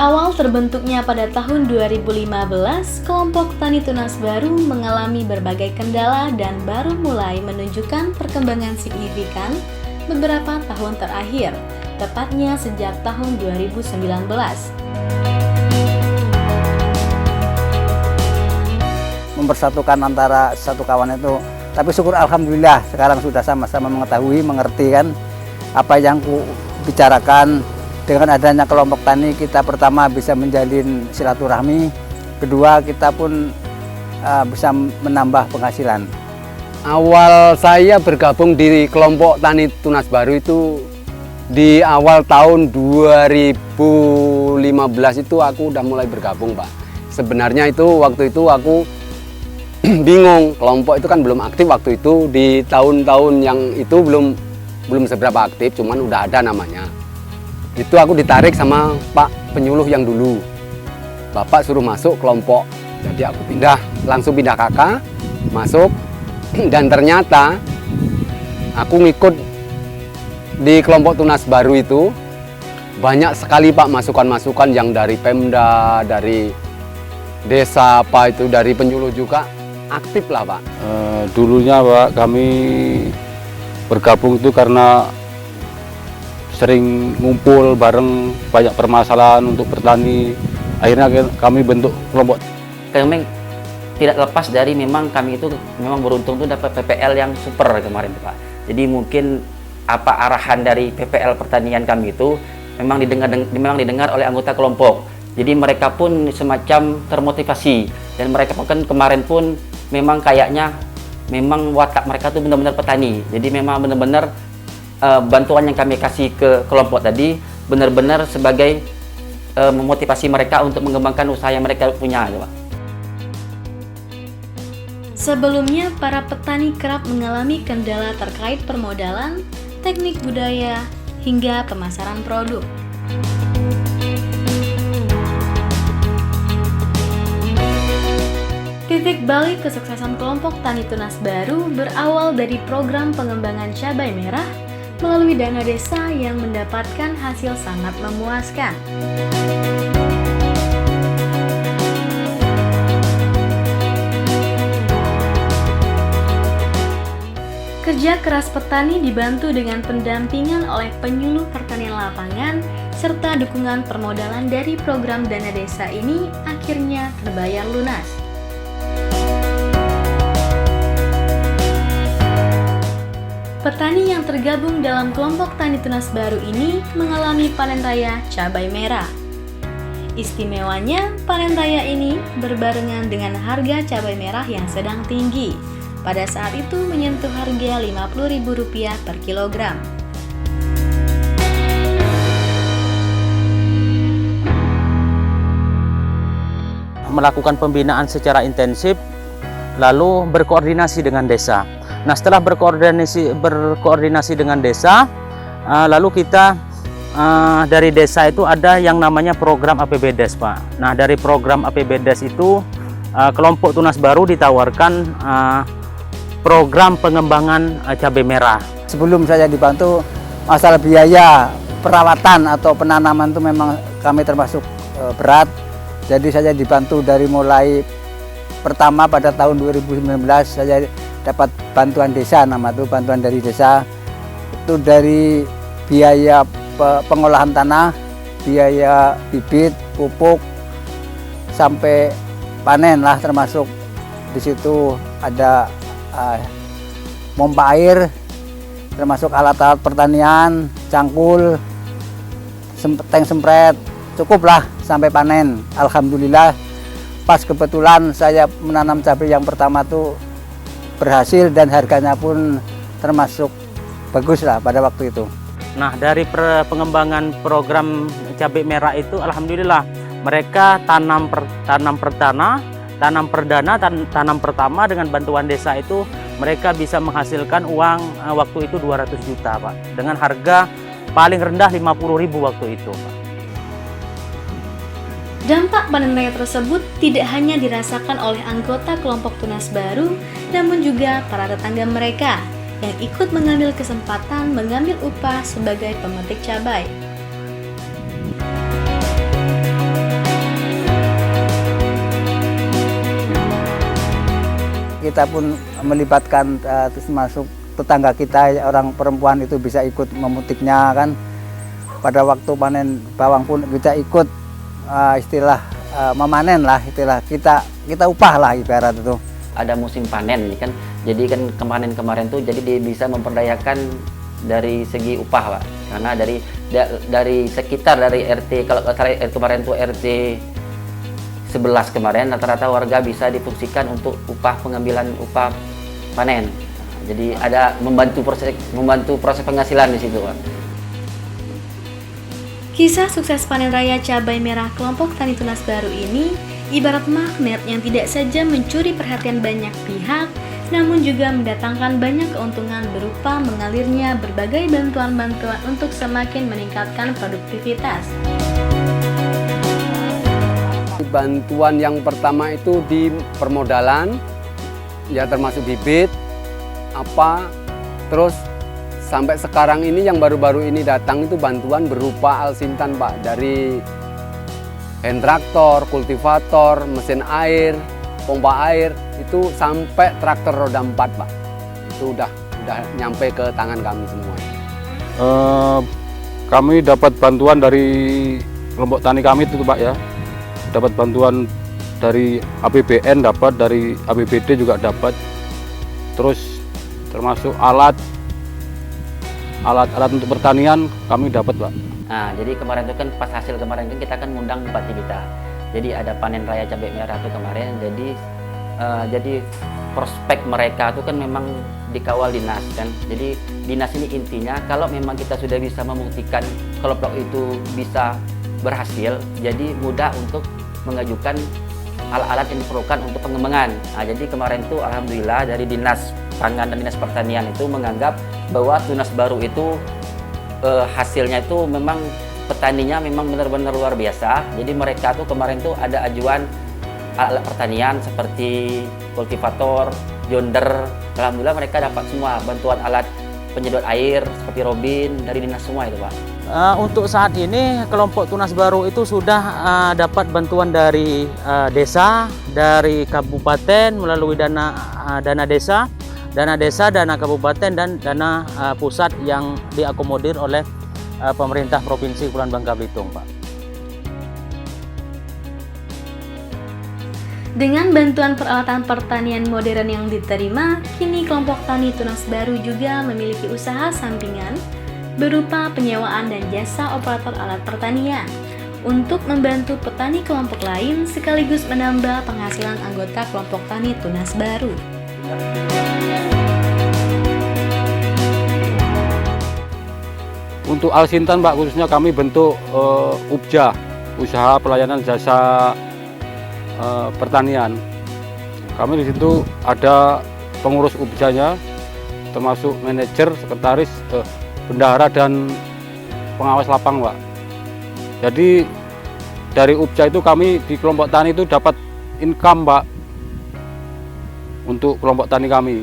Berawal terbentuknya pada tahun 2015, kelompok Tani Tunas Baru mengalami berbagai kendala dan baru mulai menunjukkan perkembangan signifikan beberapa tahun terakhir, tepatnya sejak tahun 2019. Mempersatukan antara satu kawan itu, tapi syukur alhamdulillah sekarang sudah sama-sama mengetahui, mengerti kan apa yang ku bicarakan. Dengan adanya kelompok tani, kita pertama bisa menjalin silaturahmi, kedua kita pun bisa menambah penghasilan. Awal saya bergabung di kelompok Tani Tunas Baru itu di awal tahun 2015 itu aku udah mulai bergabung, Pak. Sebenarnya itu waktu itu aku bingung, kelompok itu kan belum aktif waktu itu, di tahun-tahun yang itu belum seberapa aktif, cuman udah ada namanya. Itu aku ditarik sama Pak penyuluh yang dulu. Bapak suruh masuk kelompok. Jadi aku langsung pindah kakak, masuk. Dan ternyata aku ngikut di kelompok Tunas Baru itu. Banyak sekali Pak masukan-masukan yang dari Pemda, dari desa, apa itu dari penyuluh juga. Aktif lah Pak. Dulunya Pak kami bergabung itu karena sering ngumpul bareng, banyak permasalahan untuk bertani. Akhirnya kami bentuk kelompok. Kami tidak lepas dari memang kami itu memang beruntung tuh dapat PPL yang super kemarin Pak. Jadi mungkin apa arahan dari PPL pertanian kami itu memang didengar oleh anggota kelompok. Jadi mereka pun semacam termotivasi, dan mereka kan kemarin pun memang kayaknya memang watak mereka tuh benar-benar petani. Jadi memang benar-benar bantuan yang kami kasih ke kelompok tadi benar-benar sebagai memotivasi mereka untuk mengembangkan usaha yang mereka punya, Pak. Sebelumnya, para petani kerap mengalami kendala terkait permodalan, teknik budaya, hingga pemasaran produk. Titik balik kesuksesan kelompok Tani Tunas Baru berawal dari program pengembangan cabai merah melalui dana desa yang mendapatkan hasil sangat memuaskan. Kerja keras petani dibantu dengan pendampingan oleh penyuluh pertanian lapangan serta dukungan permodalan dari program dana desa ini akhirnya terbayar lunas. Petani yang tergabung dalam kelompok Tani Tunas Baru ini mengalami panen raya cabai merah. Istimewanya, panen raya ini berbarengan dengan harga cabai merah yang sedang tinggi. Pada saat itu menyentuh harga Rp50.000 per kilogram. Melakukan pembinaan secara intensif, lalu berkoordinasi dengan desa. Nah, setelah berkoordinasi dengan desa, lalu kita dari desa itu ada yang namanya program APBDes, Pak. Nah, dari program APBDes itu kelompok Tunas Baru ditawarkan program pengembangan cabai merah. Sebelum saya dibantu masalah biaya perawatan atau penanaman itu memang kami termasuk berat. Jadi saya dibantu dari mulai pertama pada tahun 2019 saya dapat bantuan desa, nama itu bantuan dari desa. Itu dari biaya pengolahan tanah, biaya bibit, pupuk, sampai panen lah, termasuk di situ ada pompa air, termasuk alat-alat pertanian, cangkul, tank sempret, cukup lah sampai panen. Alhamdulillah pas kebetulan saya menanam cabai yang pertama tuh berhasil dan harganya pun termasuk bagus lah pada waktu itu. Nah, dari pengembangan program cabai merah itu alhamdulillah mereka tanam perdana, tanam pertama dengan bantuan desa itu mereka bisa menghasilkan uang waktu itu 200 juta, Pak. Dengan harga paling rendah 50.000 waktu itu, Pak. Dampak panen raya tersebut tidak hanya dirasakan oleh anggota kelompok Tunas Baru, namun juga para tetangga mereka yang ikut mengambil kesempatan mengambil upah sebagai pemetik cabai. kita pun melibatkan terus masuk tetangga kita, orang perempuan itu bisa ikut memutiknya kan. Pada waktu panen bawang pun kita ikut istilah memanen lah, istilah kita upah lah ibarat itu. Ada musim panen kan, jadi kan kemarin tuh jadi dia bisa memperdayakan dari segi upah Pak, karena dari sekitar dari RT, kalau kemarin tuh RT 11 kemarin rata-rata warga bisa difungsikan untuk pengambilan upah panen. Jadi ada membantu proses penghasilan di situ Pak. Kisah sukses panen raya cabai merah kelompok Tani Tunas Baru ini ibarat magnet yang tidak saja mencuri perhatian banyak pihak, namun juga mendatangkan banyak keuntungan berupa mengalirnya berbagai bantuan-bantuan untuk semakin meningkatkan produktivitas. Bantuan yang pertama itu di permodalan, ya termasuk bibit, terus sampai sekarang ini yang baru-baru ini datang itu bantuan berupa alsintan Pak, dari hand traktor, kultivator, mesin air, pompa air, itu sampai traktor roda 4 Pak. Itu udah nyampe ke tangan kami semua. Kami dapat bantuan dari kelompok tani kami itu Pak ya. Dapat bantuan dari APBN, dapat dari APBD juga dapat. Terus termasuk alat untuk pertanian kami dapat Pak. Nah, jadi kemarin itu kan pas hasil kemarin kan kita kan ngundang bupati kita. Jadi ada panen raya cabai merah itu kemarin. Jadi prospek mereka itu kan memang dikawal dinas kan. Jadi dinas ini intinya kalau memang kita sudah bisa membuktikan kalau produk itu bisa berhasil, jadi mudah untuk mengajukan alat-alat yang diperlukan untuk pengembangan. Nah, jadi kemarin itu alhamdulillah dari Dinas Pangan dan Dinas Pertanian itu menganggap bahwa Tunas Baru itu hasilnya itu memang petaninya memang benar-benar luar biasa. Jadi mereka tuh kemarin tuh ada ajuan alat pertanian seperti kultivator, yonder. Alhamdulillah mereka dapat semua bantuan alat penyedot air seperti robin dari dinas semua itu Pak. Untuk saat ini kelompok Tunas Baru itu sudah dapat bantuan dari desa, dari kabupaten melalui dana desa, dana kabupaten dan dana pusat yang diakomodir oleh pemerintah Provinsi Kepulauan Bangka Belitung, Pak. Dengan bantuan peralatan pertanian modern yang diterima, kini kelompok Tani Tunas Baru juga memiliki usaha sampingan berupa penyewaan dan jasa operator alat pertanian untuk membantu petani kelompok lain sekaligus menambah penghasilan anggota kelompok Tani Tunas Baru. Untuk alsintan Pak, khususnya kami bentuk UPJA, usaha pelayanan jasa pertanian. Kami di situ ada pengurus UPJA-nya, termasuk manajer, sekretaris, bendahara dan pengawas lapang Pak. Jadi dari UPJA itu kami di kelompok tani itu dapat income Pak untuk kelompok tani kami.